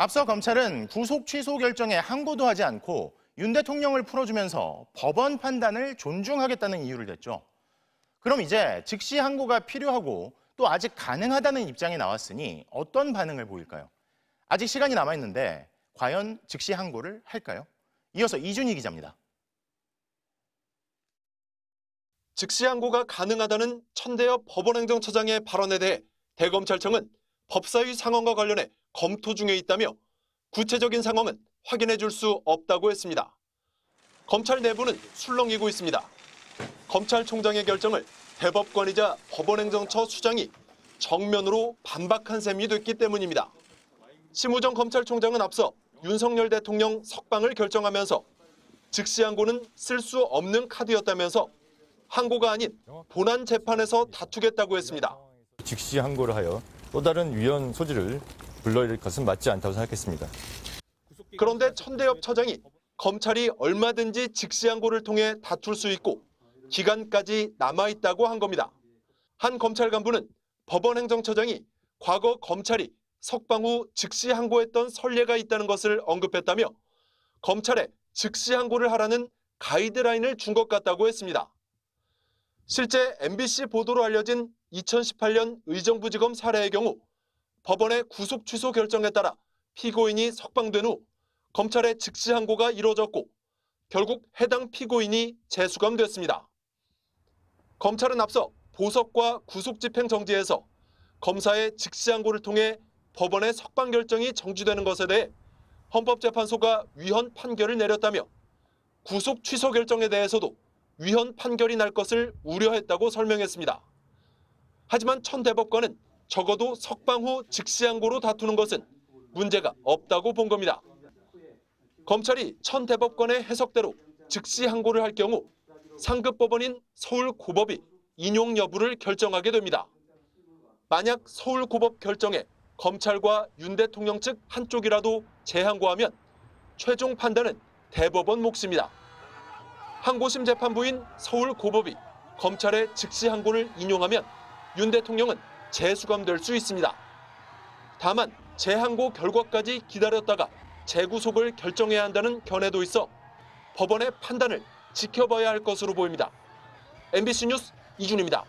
앞서 검찰은 구속 취소 결정에 항고도 하지 않고 윤 대통령을 풀어주면서 법원 판단을 존중하겠다는 이유를 댔죠. 그럼 이제 즉시 항고가 필요하고 또 아직 가능하다는 입장이 나왔으니 어떤 반응을 보일까요? 아직 시간이 남아있는데 과연 즉시 항고를 할까요? 이어서 이준희 기자입니다. 즉시 항고가 가능하다는 천대엽 법원행정처장의 발언에 대해 대검찰청은 법사위 상황과 관련해 검토 중에 있다며 구체적인 상황은 확인해 줄 수 없다고 했습니다. 검찰 내부는 술렁이고 있습니다. 검찰총장의 결정을 대법관이자 법원행정처 수장이 정면으로 반박한 셈이 됐기 때문입니다. 심우정 검찰총장은 앞서 윤석열 대통령 석방을 결정하면서 즉시 항고는 쓸 수 없는 카드였다면서 항고가 아닌 본안 재판에서 다투겠다고 했습니다. 즉시 항고를 하여 또 다른 위헌 소지를 불러일으킬 것은 맞지 않다고 생각했습니다. 그런데 천대엽 처장이 검찰이 얼마든지 즉시 항고를 통해 다툴 수 있고 기간까지 남아있다고 한 겁니다. 한 검찰 간부는 법원행정처장이 과거 검찰이 석방 후 즉시 항고했던 선례가 있다는 것을 언급했다며 검찰에 즉시 항고를 하라는 가이드라인을 준 것 같다고 했습니다. 실제 MBC 보도로 알려진 2018년 의정부지검 사례의 경우 법원의 구속 취소 결정에 따라 피고인이 석방된 후 검찰의 즉시 항고가 이루어졌고 결국 해당 피고인이 재수감됐습니다. 검찰은 앞서 보석과 구속집행정지에서 검사의 즉시 항고를 통해 법원의 석방 결정이 정지되는 것에 대해 헌법재판소가 위헌 판결을 내렸다며 구속 취소 결정에 대해서도 위헌 판결이 날 것을 우려했다고 설명했습니다. 하지만 천 대법관은 적어도 석방 후 즉시 항고로 다투는 것은 문제가 없다고 본 겁니다. 검찰이 천 대법관의 해석대로 즉시 항고를 할 경우 상급 법원인 서울고법이 인용 여부를 결정하게 됩니다. 만약 서울고법 결정에 검찰과 윤 대통령 측 한쪽이라도 재항고하면 최종 판단은 대법원 몫입니다. 항고심 재판부인 서울고법이 검찰의 즉시 항고를 인용하면 윤 대통령은 재수감될 수 있습니다. 다만 재항고 결과까지 기다렸다가 재구속을 결정해야 한다는 견해도 있어 법원의 판단을 지켜봐야 할 것으로 보입니다. MBC 뉴스 이준희입니다.